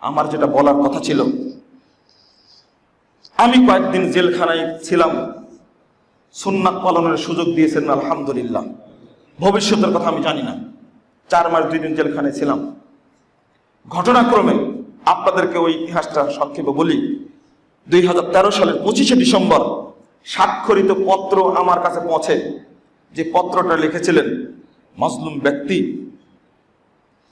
আমার যেটা বলার কথা ছিল, আমি কয়েকদিন জেলখানায় ছিলাম, সুন্নাত পালনের সুযোগ দিয়েছেন আলহামদুলিল্লাহ। ভবিষ্যতের কথা আমি জানি না। 4 মাস 2 দিন জেলখানায় ছিলাম। ঘটনাক্রমে আপনাদেরকে ওই ইতিহাসটা সংক্ষেপে বলি। 2013 সালের 25শে ডিসেম্বর স্বাক্ষরিত পত্র আমার কাছে পৌঁছে। যে পত্রটা লিখেছিলেন মজলুম ব্যক্তি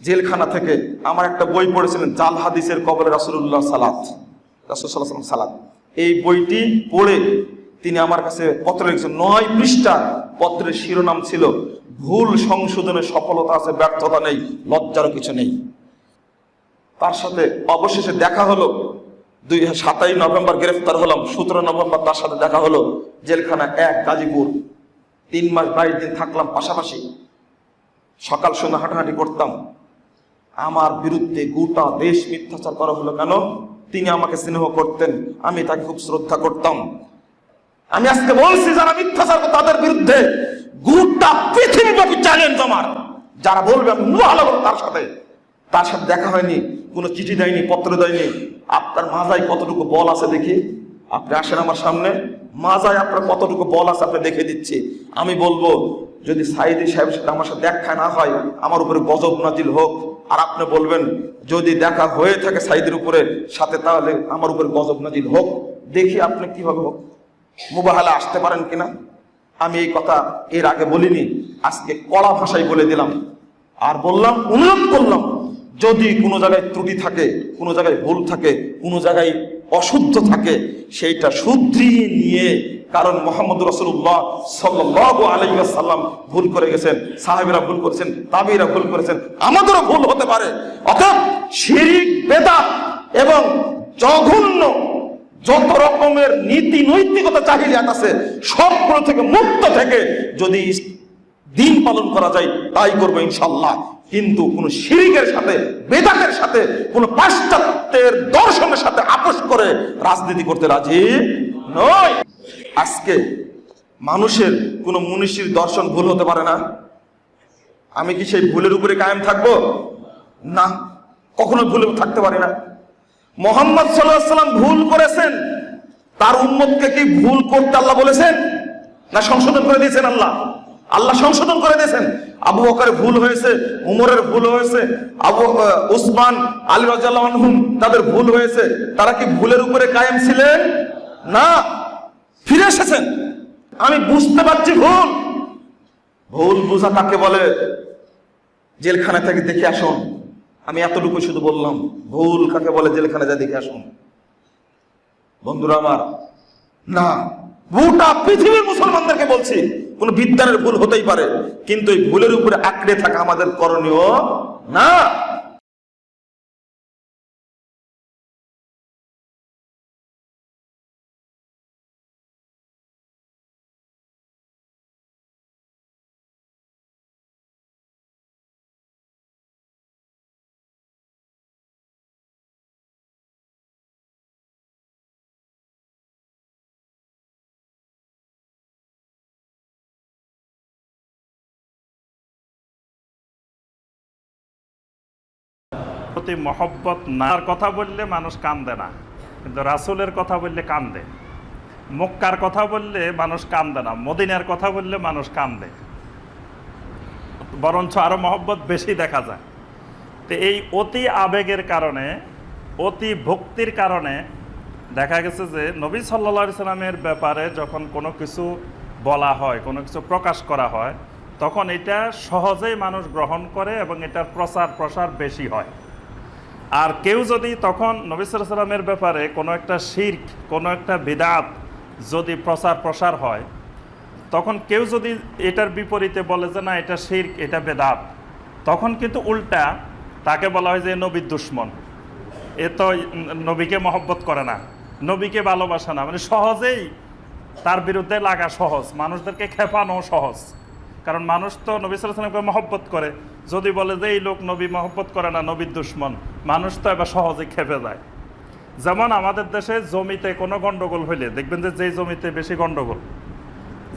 জেলখানা থেকে, আমার একটা বই পড়েছিলেন জাল হাদিসের কবরে রাসূলুল্লাহ সালাত, রাসূল সাল্লাল্লাহু আলাইহি ওয়াসাল্লাম সালাত। এই বইটি পড়ে তিনি আমার কাছে পত্র লিখেছেন। 9 পৃষ্ঠা পত্রের শিরোনাম ছিল ভুল সংশোধনে সফলতা আছে, ব্যর্থতা নেই, লজ্জারও কিছু নেই। তার সাথে অবশেষে দেখা হলো। 27 নভেম্বর গ্রেফতার হলাম, 17 নভেম্বর তার সাথে দেখা হলো জেলখানা 1 গাজীপুর। 3 মাস 22 দিন থাকলাম পাশাপাশি। সকাল সন্ধ্যা হাঁটাহাঁটি করতাম। আমার বিরুদ্ধে গোটা দেশ মিথ্যাচার করা হলো কেন? তিনি আমাকে স্নেহ করতেন, আমি তাকে খুব শ্রদ্ধা করতাম। আমি আজকে বলছি যারা মিথ্যাচার করে তাদের বিরুদ্ধে গোটা পৃথিবীব্যাপী চ্যালেঞ্জ আমার। যারা বলবে আমি ভালো তার সাথে দেখা হয়নি, কোনো চিঠি দেয়নি, পত্র দেয়নি। আপনার মাজায় কতটুকু বল আছে দেখি। আপনি আসেন আমার সামনে, মাজায় আপনার কতটুকু বল আছে আপনি দেখে দিচ্ছি। আমি বলবো যদি সাইদি সাহেবের সাথে আমার সাথে দেখা না হয় আমার উপরে গজব নাজিল হোক। আর আপনি বলবেন যদি দেখা হয়ে থাকে সাইদের উপরে সাথে তাহলে আমার উপরে গজব নাজিল হোক। দেখি আপনি কিভাবে হোক মুবাহালা আসতে পারেন কিনা। আমি এই কথা এর আগে বলিনি, আজকে কড়া ভাষায় বলে দিলাম। আর বললাম, অনুরোধ করলাম, যদি কোনো জায়গায় ত্রুটি থাকে, কোনো জায়গায় ভুল থাকে, কোনো জায়গায় অশুদ্ধ থাকে, সেইটা শুধরিয়ে নিয়ে, কারণ মুহাম্মদ রাসূলুল্লাহ সাল্লাল্লাহু আলাইহি ওয়াসাল্লাম ভুল করে গেছেন, সাহাবীরা ভুল করেছেন, তাবিঈরা ভুল করেছেন, আমাদেরও ভুল হতে পারে। অতএব শিরক, বেদাত এবং জঘন্য যত রকমের নীতি নৈতিকতা জাহিলিয়াত আছে সবগুলো থেকে মুক্ত থেকে যদি দিন পালন করা যায় তাই করবো ইনশাআল্লাহ। কিন্তু কোন শিরকের সাথে, বেদাতের সাথে, কোন পাশ্চাত্যের দর্শনের সাথে আপোষ করে রাজনীতি করতে রাজি নয়। আজকে মানুষের কোন মনীষীর দর্শন ভুল হতে পারে না। আমি কি সেই ভুলের উপরে কায়েম থাকবো? না, কখনো ভুলে থাকতে পারি না। মুহাম্মদ সাল্লাল্লাহু আলাইহি ওয়াসাল্লাম ভুল করেছেন, তার উম্মতকে কি ভুল করতে আল্লাহ বলেছেন না সংশোধন করে দিয়েছেন? আল্লাহ সংশোধন করে দিয়েছেন। আবু বকরের ভুল হয়েছে, উমরের ভুল হয়েছে, উসমান, আলী রাদিয়াল্লাহু আনহুম তাদের ভুল হয়েছে। তারা কি ভুলের উপরে কায়েম ছিলেন? না, ফিরে এসেছেন। আমি বুঝতে পারছি ভুল বোঝা কাকে বলে। জেলখানা থেকে দেখে আসুন। আমি এতটুকু শুধু বললাম, ভুল কাকে বলে জেলখানা যা দেখে আসুন। বন্ধুরা আমার, না, গোটা পৃথিবীর মুসলমানদেরকে বলছি কোন বিদ্যানের ভুল হতেই পারে, কিন্তু এই ভুলের উপরে আঁকড়ে থাকা আমাদের করণীয় না। প্রতি মহব্বত নার কথা বললে মানুষ কান্দে না, কিন্তু রাসূলের কথা বললে কান্দে। মক্কার কথা বললে মানুষ কান্দে না, মদিনার কথা বললে মানুষ কান্দে, বরঞ্চ আরো মহব্বত বেশি দেখা যায়। তো এই অতি আবেগের কারণে, অতি ভক্তির কারণে দেখা গেছে যে নবী সাল্লাল্লাহু আলাইহি সাল্লামের ব্যাপারে যখন কোনো কিছু বলা হয়, কোনো কিছু প্রকাশ করা হয়, তখন এটা সহজেই মানুষ গ্রহণ করে এবং এটার প্রসার বেশি হয়। আর কেউ যদি তখন নবী সাল্লাল্লাহু আলাইহি সাল্লামের ব্যাপারে কোনো একটা শিরক, কোনো একটা বিদআত যদি প্রসার হয়, তখন কেউ যদি এটার বিপরীতে বলে যে না এটা শিরক, এটা বিদআত, তখন কিন্তু উল্টা তাকে বলা হয় যে নবীর দুশমন, এ তো নবীকে মহব্বত করে না, নবীকে ভালোবাসে না। মানে সহজেই তার বিরুদ্ধে লাগা সহজ, মানুষদেরকে খেপানো সহজ। কারণ মানুষ তো নবী সাল্লাল্লাহু আলাইহি ওয়াসাল্লামকে মহব্বত করে, যদি বলে যে এই লোক নবী মহব্বত করে না, নবীর দুশমন, মানুষ তো এবার সহজে খেপে যায়। যেমন আমাদের দেশে জমিতে কোনো গন্ডগোল হইলে দেখবেন যে যেই জমিতে বেশি গন্ডগোল,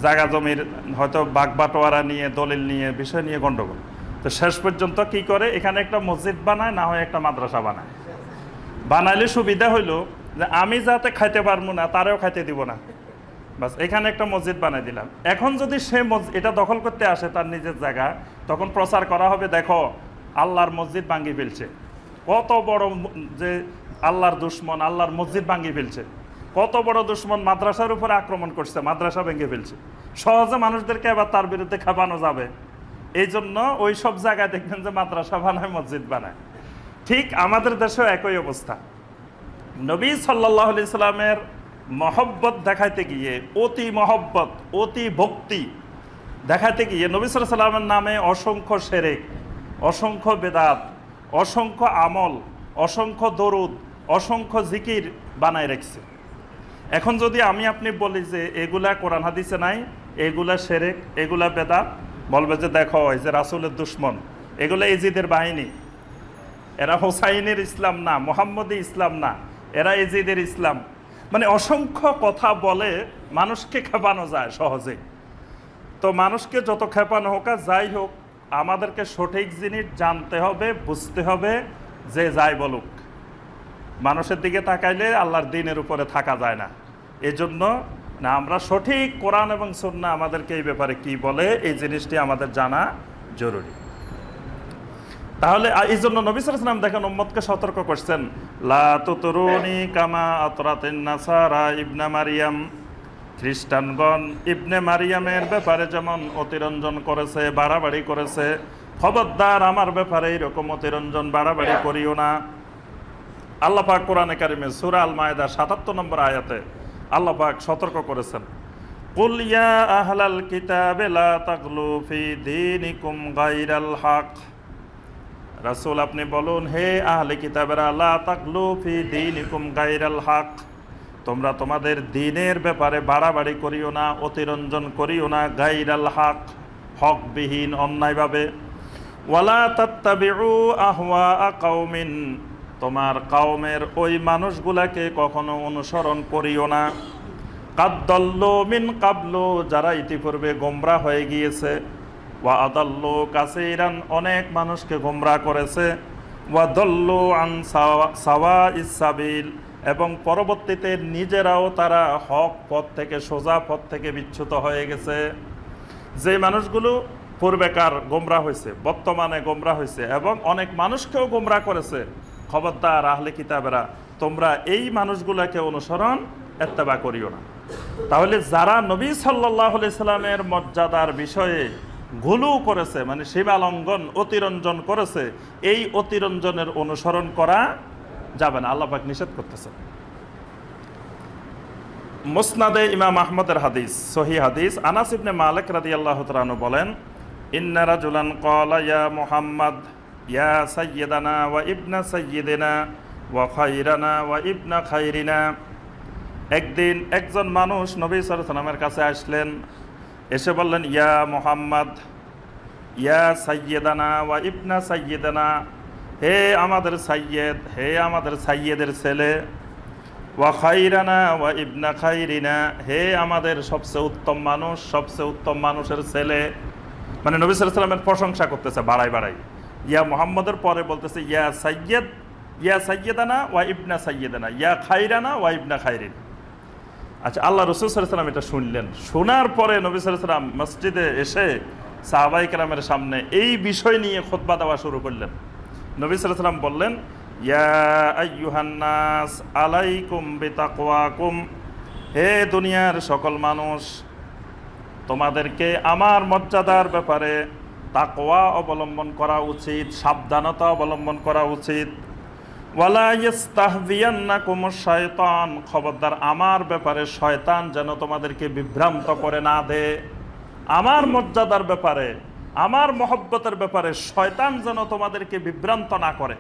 জায়গা জমির হয়তো বাগবাটোয়ারা নিয়ে, দলিল নিয়ে, বিষয় নিয়ে গন্ডগোল, তো শেষ পর্যন্ত কি করে, এখানে একটা মসজিদ বানায়, না হয় একটা মাদ্রাসা বানায়। বানাইলে সুবিধা হইলো যে আমি যাতে খাইতে পারবো না তারেও খাইতে দিব না, বাস এখানে একটা মসজিদ বানাই দিলাম। এখন যদি সে এটা দখল করতে আসে তার নিজের জায়গা, তখন প্রচার করা হবে, দেখো আল্লাহর মসজিদ ভাঙ্গি ফেলছে, কত বড় যে আল্লাহর দুশ্মন আল্লাহর মসজিদ ভাঙ্গি ফেলছে, কত বড় দুশ্মন মাদ্রাসার উপরে আক্রমণ করছে, মাদ্রাসা ভেঙে ফেলছে। সহজে মানুষদেরকে এবার তার বিরুদ্ধে খেপানো যাবে, এই জন্য ওই সব জায়গায় দেখবেন যে মাদ্রাসা বানায়, মসজিদ বানায়। ঠিক আমাদের দেশেও একই অবস্থা। নবী সাল্লাল্লাহু আলাইহি সাল্লামের মহব্বত দেখাইতে গিয়ে, অতি মহব্বত অতি ভক্তি দেখাইতে গিয়ে নবী সাল্লাল্লাহু আলাইহি সাল্লামের নামে অসংখ্য শিরক, অসংখ্য বেদাত, অসংখ্য আমল, অসংখ্য দরুদ, অসংখ্য জিকির বানায় রাখছে। এখন যদি আমি আপনি বলি যে এগুলা কোরআন হাদিসে নাই, এগুলা শিরক, এগুলা বেদাত, বলবে যে দেখো এই যে রাসূলের দুশ্মন, এগুলা ইজিদের বাহিনী, এরা হোসাইনের ইসলাম না, মোহাম্মদী ইসলাম না, এরা ইজিদের ইসলাম। মানে অসংখ্য কথা বলে মানুষকে খেপানো যায় সহজে। তো মানুষকে যত খেপানো হোক আর যাই হোক, আমাদেরকে সঠিক জিনিস জানতে হবে, বুঝতে হবে, যে যাই বলুক মানুষের দিকে তাকাইলে আল্লাহর দ্বীনের উপরে থাকা যায় না। এজন্য না, আমরা সঠিক কোরআন এবং সুন্নাহ আমাদেরকে এই ব্যাপারে কি বলে এই জিনিসটি আমাদের জানা জরুরি। তাহলে এই জন্য নবী সাল্লাল্লাহু আলাইহি ওয়াসাল্লাম দেখেন উম্মতকে সতর্ক করছেন, লা তুতরুনি কামা আতরাতিন নাসারা ইবনে মারিয়াম, খ্রিস্টানগণ ইবনে মারিয়ামের ব্যাপারে যেমন অতিরঞ্জন করেছে, বাড়াবাড়ি করেছে, খবরদার আমার ব্যাপারে এরকম অতিরঞ্জন বাড়াবাড়ি করিও না। আল্লাহ পাক কোরআনে কারিমে সূরা আল মায়েদা ৭৭ নম্বর আয়াতে আল্লাহ পাক সতর্ক করেছেন, কুল ইয়া আহলাল কিতাবে লা তাগলু ফি দীনিকুম গায়রাল হক। রাসূল আপনি বলুন, হে আহলে কিতাবেরা, লা তাগলু ফি দীনিকুম গায়রাল হক, তোমরা তোমাদের দ্বীনের ব্যাপারে বাড়াবাড়ি করিও না, অতিরঞ্জন করিও না, গায়রাল হক, হকবিহীন, অন্যায়ভাবে। ওয়ালা তাত্তাবিউ আহওয়া কওমিন, তোমার কওমের ওই মানুষগুলাকে কখনো অনুসরণ করিও না, কাদ্দাল্লু মিন কাবলু, যারা ইতিপূর্বে গোমরা হয়ে গিয়েছে, ওয়া আদাল্লু কাসীরান, অনেক মানুষকে গোমরা করেছে, ওয়া দাল্লু আন সাওয়াইস সাবিল, এবং পরবর্তীতে নিজেরাও তারা হক পথ থেকে, সোজা পথ থেকে বিচ্যুত হয়ে গেছে। যে মানুষগুলো পূর্বেকার গোমরা হয়েছে, বর্তমানে গোমরা হয়েছে এবং অনেক মানুষকেও গোমরা করেছে, খবরদার আহলে কিতাবেরা, তোমরা এই মানুষগুলোকে অনুসরণ ইত্তেবা করিও না। তাহলে যারা নবী সাল্লাল্লাহু আলাইহি সাল্লামের মর্যাদার বিষয়ে ঘুলু করেছে, মানে সীমা লঙ্ঘন, অতিরঞ্জন করেছে, এই অতিরঞ্জনের অনুসরণ করা যাবে না, আল্লাহ পাক নিষেধ করতেছে। মুসনাদে ইমাম আহমদের হাদিস, সহিহ হাদিস, আনাস ইবনে মালিক রাদিয়াল্লাহু তাআলা আনহু বলেন, ইন্না রাজুলান ক্বালা ইয়া মুহাম্মদ ইয়া সাইয়্যিদানা ওয়া ইবনা সাইয়্যিদিনা ওয়া খায়রানা ওয়া ইবনা খায়রিনা। একদিন একজন মানুষ নবী সাল্লাল্লাহু আলাইহি ওয়াসাল্লামের কাছে আসলেন, এসে বললেন, ইয়া মুহাম্মদ ইয়া সাইয়্যিদানা ওয়া ইবনা সাইয়্যিদিনা, হে আমাদের সাইয়্যেদ, হে আমাদের সাইয়্যেদের ছেলে, ওয়া খায়রানা ওয়া ইবনা খায়রিনা, হে আমাদের সবচেয়ে উত্তম মানুষ, সবচেয়ে উত্তম মানুষের ছেলে। মানে নবী সাল্লাল্লাহু আলাইহি ওয়াসাল্লামের প্রশংসা করতেছে বাড়াই বাড়াই। ইয়া মুহাম্মদের পরে বলতেছে ইয়া সাইয়্যেদ, ইয়া সাইয়্যিদানা ওয়া ইবনা সাইয়্যিদানা, ইয়া খায়রানা ওয়া ইবনা খায়রিন। আচ্ছা, আল্লাহ রাসূল সাল্লাল্লাহু আলাইহি ওয়াসাল্লাম এটা শুনলেন, শোনার পরে নবী সাল্লাল্লাহু আলাইহি ওয়াসাল্লাম মসজিদে এসে সাহাবায়ে কেরামের সামনে এই বিষয় নিয়ে খুতবা দেওয়া শুরু করলেন। নবী সাল্লাল্লাহু আলাইহি ওয়াসাল্লাম বললেন, ইয়া আইয়ুহান নাস আলাইকুম বিতাকওয়াকুম, হে দুনিয়ার সকল মানুষ, তোমাদেরকে আমার মর্যাদার ব্যাপারে তাকওয়া অবলম্বন করা উচিত, সাবধানতা অবলম্বন করা উচিত। ওয়ালা ইস্তাহজিয়ান্নাকুমুশ শায়তান, খবরদার আমার ব্যাপারে শয়তান যেন তোমাদেরকে বিভ্রান্ত করে না দে। আমার মর্যাদার ব্যাপারে, আমার মহব্বতের ব্যাপারে শয়তান যেন তোমাদেরকে বিভ্রান্ত না করে।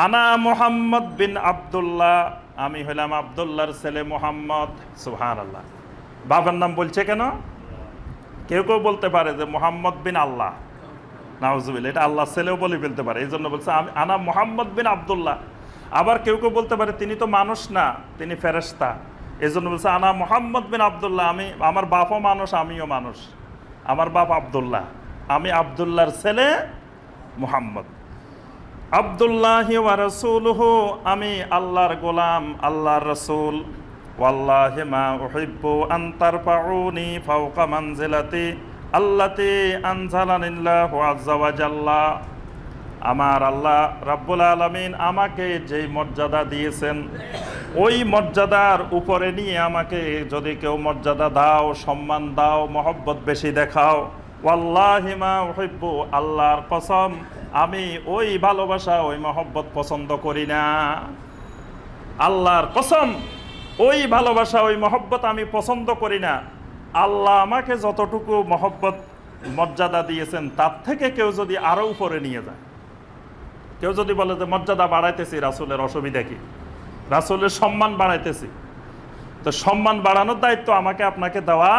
আনা মুহাম্মদ বিন আব্দুল্লাহ, আমি হইলাম আব্দুল্লাহর ছেলে মুহাম্মদ। সুবহানাল্লাহ, বাবার নাম বলছে কেন? কেউ কেউ বলতে পারে যে মুহাম্মদ বিন আল্লাহ, নাউজুবিল্লাহ, এটা আল্লাহর ছেলেও বলে ফেলতে পারে, এই জন্য বলছে আমি আনা মুহাম্মদ বিন আব্দুল্লাহ। আবার কেউ কেউ বলতে পারে তিনি তো মানুষ না, তিনি ফেরেশতা, এই জন্য বলছে আনা মুহাম্মদ বিন আব্দুল্লাহ, আমি, আমার বাপও মানুষ, আমিও মানুষ, আমার বাপ আব্দুল্লাহ, আমি আব্দুল্লাহর ছেলে মুহাম্মদ। আব্দুল্লাহি ওয়া রাসূলুহু, আমি আল্লাহর গোলাম, আল্লাহর রাসূল। ওয়াল্লাহি মা উহিব্বু আন তারফাউনি ফাওকা মানজিলাতি আল্লাতী আনজালানিল্লাহু আযজা ওয়া জাল্লা। আমার আল্লাহ রাব্বুল আলামিন আমাকে যেই মর্যাদা দিয়েছেন, ওই মর্যাদার উপরে নিয়ে আমাকে যদি কেউ মর্যাদা দাও, সম্মান দাও, মহব্বত বেশি দেখাও, ওয়াল্লাহি মা উহিব্বু, আল্লাহর কসম, আমি ওই ভালোবাসা, ওই মহব্বত পছন্দ করি না। আল্লাহর কসম, ওই ভালোবাসা, ওই মহব্বত আমি পছন্দ করি না। আল্লাহ আমাকে যতটুকু মহব্বত মর্যাদা দিয়েছেন, তার থেকে কেউ যদি আরো উপরে নিয়ে যায়, কেউ যদি বলে যে মর্যাদা বাড়াইতেছি, রাসূলের অসুবিধা কি, রাসূলের সম্মান বাড়াইতেছি, তো সম্মান বাড়ানোর দায়িত্ব আমাকে আপনাকে দেওয়া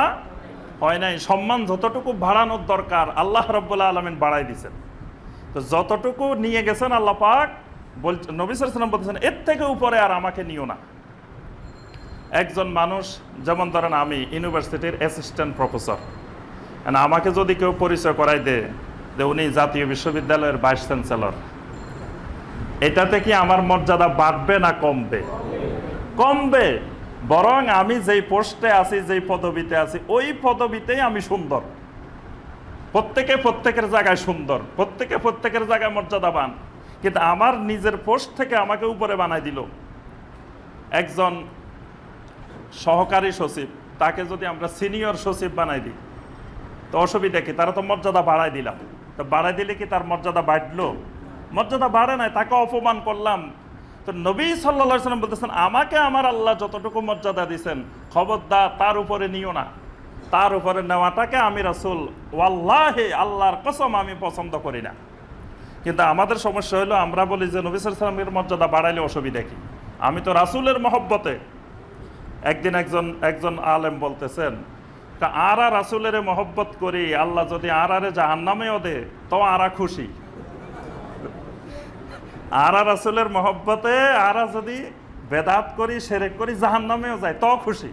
হয় নাই। সম্মান যতটুকু বাড়ানোর দরকার আল্লাহ রাব্বুল আলামিন বাড়াই দিয়েছেন। তো যতটুকু নিয়ে গেছেন আল্লাহ পাক বলছেন, নবী সাল্লাল্লাহু আলাইহি ওয়াসাল্লাম বলতেছেন, এর থেকে উপরে আর আমাকে নিও না। একজন মানুষ, যেমন ধরেন আমি ইউনিভার্সিটির অ্যাসিস্ট্যান্ট প্রফেসর, আমাকে যদি কেউ পরিচয় করাই দেয় যে উনি জাতীয় বিশ্ববিদ্যালয়ের ভাইস চ্যান্সেলর, এটাতে কি আমার মর্যাদা বাড়বে না কমবে? কমবে। বরং আমি যেই পোস্টে আছি, যেই পদবিতে আছি, ওই পদবিতেই আমি সুন্দর। প্রত্যেকে প্রত্যেকের জায়গায় সুন্দর, প্রত্যেকে প্রত্যেকের জায়গায় মর্যাদাবান, কিন্তু আমার নিজের পোস্ট থেকে আমাকে উপরে বানাই দিল। একজন সহকারী সচিব, তাকে যদি আমরা সিনিয়র সচিব বানাই দিই, তো অসুবিধা কি? তারা তো মর্যাদা বাড়াই দিলাম। তো বাড়াই দিলে কি তার মর্যাদা বাড়লো? মর্যাদা বাড়ে নাই, তাকে অপমান করলাম। তো নবী সাল্লাল্লাহু আলাইহি ওয়াসাল্লাম বলতেছেন, আমাকে আমার আল্লাহ যতটুকু মর্যাদা দিয়েছেন, খবরদার তার উপরে নিও না। তার উপরে নেওয়াটাকে আমি রাসূল, ওয়াল্লাহি, আল্লাহর কসম, আমি পছন্দ করি না। কিন্তু আমাদের সমস্যা হলো, আমরা বলি যে নবী সাল্লাল্লাহু আলাইহি ওয়াসাল্লামের মর্যাদা বাড়াইলে অসুবিধা কি? আমি তো রাসূলের মহব্বতে। একদিন একজন আলেম বলতেছেন, আরা রাসূলের মহব্বত করি, আল্লাহ যদি আরারে জাহান্নামেও দে তো আরা খুশি। আরা রাসূলের মহব্বতে আরা যদি বেদাত করি, শিরক করি, জাহান্নামেও যায় তো খুশি,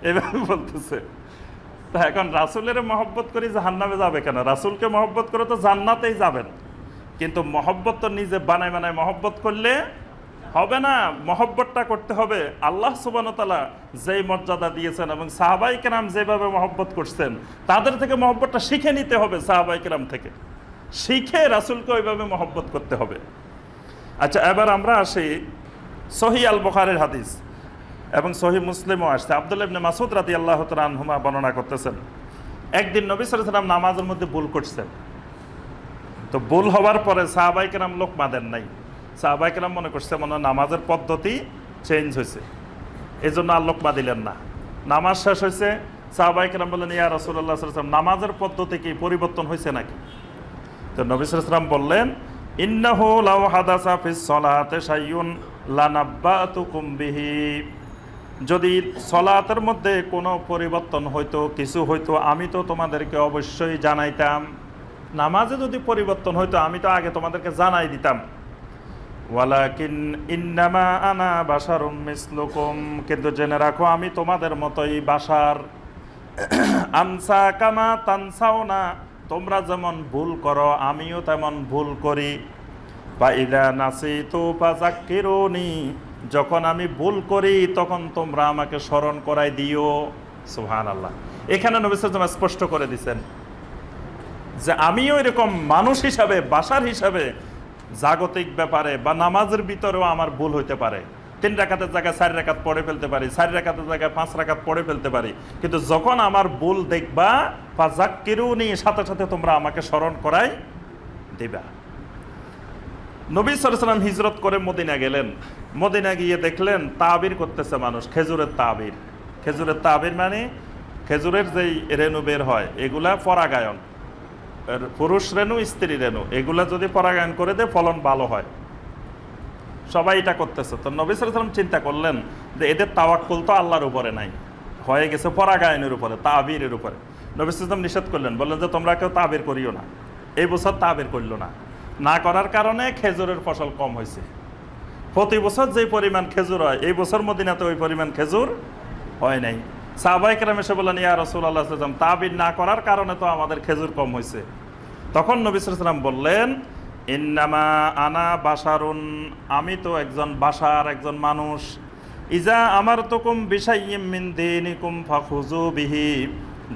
এভাবে বলতেছে। তা এখন রাসূলের মহব্বত করি, জাহান্নামে যাবে কেন? রাসূলকে মহব্বত করে তো জান্নাতেই যাবেন। কিন্তু মহব্বত তো নিজে বানায় বানায় মহব্বত করলে হবে না। মহব্বতটা করতে হবে আল্লাহ সুবহানাহু ওয়া তাআলা যেই মর্যাদা দিয়েছেন এবং সাহাবায়ে কেরাম যেভাবে মহব্বত করছেন, তাদের থেকে মহব্বতটা শিখে নিতে হবে। সাহাবায়ে কেরাম থেকে শিখে রাসূলকে ওইভাবে মহব্বত করতে হবে। আচ্ছা, এবার আমরা আসি সহিহ আল বুখারীর হাদিস এবং সহিহ মুসলিমও আসছে। আব্দুল্লাহ ইবনে মাসউদ রাদিয়াল্লাহু তাআলা আনহুমা বর্ণনা করতেছেন, একদিন নবী সাল্লাল্লাহু আলাইহি ওয়াসাল্লাম নামাজের মধ্যে ভুল করছেন। তো ভুল হওয়ার পরে সাহাবায়ে কেরাম লোকমা দেন নাই। সাহাবায়ে কেরাম মনে করছে মনে নামাজের পদ্ধতি চেঞ্জ হয়েছে, এই জন্য আর লোকমা দিলেন না। নামাজ শেষ হয়েছে, সাহাবায়ে কেরাম বললেন, ইয়া রাসূলুল্লাহ সাল্লাল্লাহু আলাইহি ওয়াসাল্লাম, নামাজের পদ্ধতি কি পরিবর্তন হয়েছে নাকি? তো নবী সাল্লাল্লাহু আলাইহি ওয়াসাল্লাম বললেন, ইন্নাহু লাউ হাদাসা ফিস সালাতি শাইউন লানাব্বাতুকুম বিহি, যদি সলাতের মধ্যে কোনো পরিবর্তন হইতো, কিছু হইতো, আমি তো তোমাদেরকে অবশ্যই জানাইতাম। নামাজে যদি পরিবর্তন হইতো আমি তো আগে তোমাদেরকে জানাই দিতাম। ওয়ালাকিন ইন্নামা আনা বাশারুম মিসলুকুম, কিন্তু জেনে রাখো আমি তোমাদের মতোই বাশার। আনসা কামা তানসাউনা, তোমরা যেমন ভুল করো আমিও তেমন ভুল করি। বা ইদা নাসিতু ফাযাক্কিরুনি, যখন আমি ভুল করি তখন তোমরা আমাকে স্মরণ করাই দিও। সুবহানাল্লাহ। এখানে নবী সাল্লাল্লাহু আলাইহি ওয়াসাল্লাম স্পষ্ট করে দিয়েছেন যে আমিও এরকম মানুষ হিসাবে, বাশার হিসাবে, জাগতিক ব্যাপারে বা নামাজের ভিতরেও আমার ভুল হইতে পারে। 3 রাকাতের জায়গায় 4 রাকাত পড়ে ফেলতে পারি, 4 রাকাতের জায়গায় 5 রাকাত পড়ে ফেলতে পারি। কিন্তু যখন আমার ভুল দেখবা, ফাযাক্কিরুনি, সাথে সাথে তোমরা আমাকে স্মরণ করাই দিবা। নবী সাল্লাল্লাহু আলাইহি ওয়াসাল্লাম হিজরত করে মদিনা গেলেন। মদিনা গিয়ে দেখলেন তাবির করতেছে মানুষ, খেজুরের তাবির। খেজুরের তাবির মানে খেজুরের যেই রেণু বের হয়, এগুলা পরাগায়ন, পুরুষ রেণু, স্ত্রী রেণু, এগুলা যদি পরাগায়ন করে দেয় ফলন ভালো হয়। সবাই এটা করতেছে। তো নবী সাল্লাল্লাহু আলাইহি ওয়াসাল্লাম চিন্তা করলেন যে এদের তাওয়াক্কুল তো আল্লাহর উপরে নাই, হয়ে গেছে পরাগায়নের উপরে, তাবিরের উপরে। নবী সাল্লাল্লাহু আলাইহি ওয়াসাল্লাম নিষেধ করলেন, বললেন যে তোমরা কেউ তাবির করিও না। এই বছর তাবির করলো না, না করার কারণে খেজুরের ফসল কম হয়েছে। প্রতি বছর যে পরিমাণ খেজুর হয়, এই বছর মদিনাতে ওই পরিমাণ খেজুর হয় নাই। সাহাবায়ে কেরাম এসে বললেন, ইয়া রাসূলুল্লাহ সাল্লাল্লাহু আলাইহি ওয়াসাল্লাম, তাবির না করার কারণে তো আমাদের খেজুর কম হয়েছে। তখন নবী সাল্লাল্লাহু আলাইহি ওয়াসাল্লাম বললেন, ইন্নামা আনা বাশারুন, আমি তো একজন বাশার, একজন মানুষ। ইজা আমারতুকুম বিশাইয়্যিম মিন দীনিকুম ফাখুযু বিহি,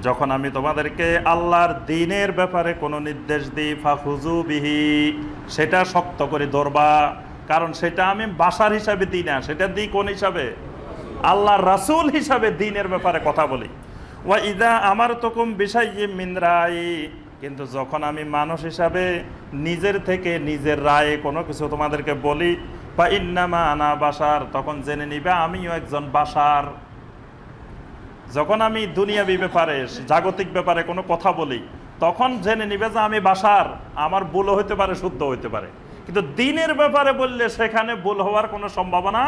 যখন আমি তোমাদেরকে আল্লাহর দ্বীনের ব্যাপারে কোনো নির্দেশ দিই, ফাখুযু বিহি, সেটা শক্ত করে ধরবা, কারণ সেটা আমি বাশার হিসাবে দিই না, সেটা দিই কোন হিসাবে? আল্লাহর রাসূল হিসাবে দ্বীনের ব্যাপারে কথা বলি। ওয়া ইজা আমারতুকুম বিশাইয়্যিম মিন রাই, কিন্তু যখন আমি মানুষ হিসাবে নিজের থেকে নিজের রায়ে কোনো কিছু তোমাদেরকে বলি, বা ইন্নামা আনা বাশার, তখন জেনে নিবে আমিও একজন বাশার। যখন আমি দুনিয়াবি ব্যাপারে, জাগতিক ব্যাপারে কোনো কথা বলি, তখন জেনে নিবে যে আমি বাশার, আমার ভুলও হইতে পারে, শুদ্ধ হইতে পারে। কিন্তু দ্বীনের ব্যাপারে বললে সেখানে ভুল হওয়ার কোনো সম্ভাবনা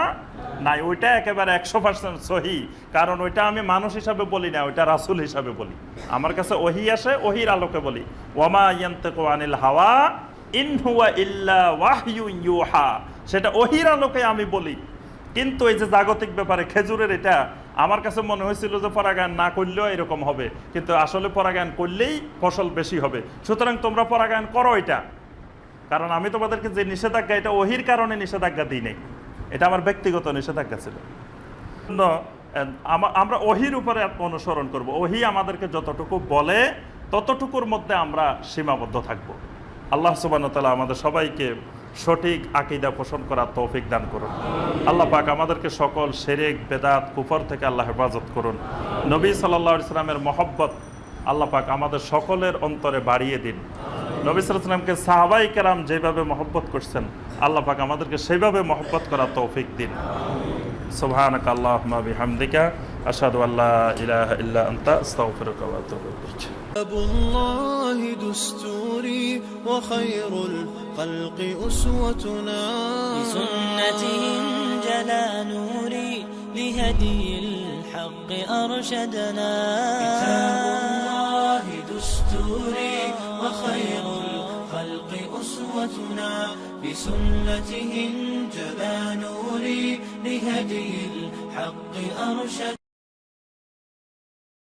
নাই, ওইটা একেবারে 100% সহি, কারণ ওইটা আমি মানুষ হিসাবে বলি না, ওইটা রাসূল হিসাবে বলি। আমার কাছে ওহী আসে, ওহীর আলোকে বলি। ওয়ামা ইয়ানতিকু আনিল হাওয়া ইন হুয়া ইল্লা ওয়াহয়ুন ইউহা, সেটা ওহীর আলোকে আমি বলি। কিন্তু এই যে জাগতিক ব্যাপারে খেজুরের, এটা আমার কাছে মনে হয়েছিল যে পরাগায়ন না করলেও এরকম হবে, কিন্তু আসলে পরাগায়ন করলেই ফসল বেশি হবে। সুতরাং তোমরা পরাগায়ন করো এটা, কারণ আমি তোমাদেরকে যে নিষেধাজ্ঞা, এটা ওহীর কারণে নিষেধাজ্ঞা দিই নাই, এটা আমার ব্যক্তিগত নিষেধাজ্ঞা ছিল। আমরা ওহীর উপরে অনুসরণ করব। ওহী আমাদেরকে যতটুকু বলে ততটুকুর মধ্যে আমরা সীমাবদ্ধ থাকব। আল্লাহ সুবহানাহু ওয়া তাআলা আমাদের সবাইকে সঠিক আকীদা পোষণ করার তৌফিক দান করুন। আল্লাহ পাক আমাদেরকে সকল শিরক, বেদাত, কুফর থেকে আল্লাহ হেফাজত করুন। নবী সাল্লাল্লাহু আলাইহি সাল্লামের মহব্বত আল্লাহ পাক আমাদের সকলের অন্তরে বাড়িয়ে দিন। নবী সাল্লাল্লাহু আলাইহি সাল্লামকে সাহাবায়ে কেরাম যেভাবে মহব্বত করছেন, আল্লাহ পাক আমাদেরকে সেইভাবে মহব্বত করার তৌফিক দিন। সুবহানাকা আল্লাহুম্মা বিহামদিকা আশহাদু আল্লা ইলাহা ইল্লা আনতা আস্তাগফিরুকা ওয়া আতুবু ইলাইক। كتاب الله دستوري وخير الخلق أسوتنا بسنته جلا نوري لهدي الحق أرشدنا كتاب الله دستوري وخير الخلق أسوتنا بسنته جلا نوري لهدي الحق أرشدنا.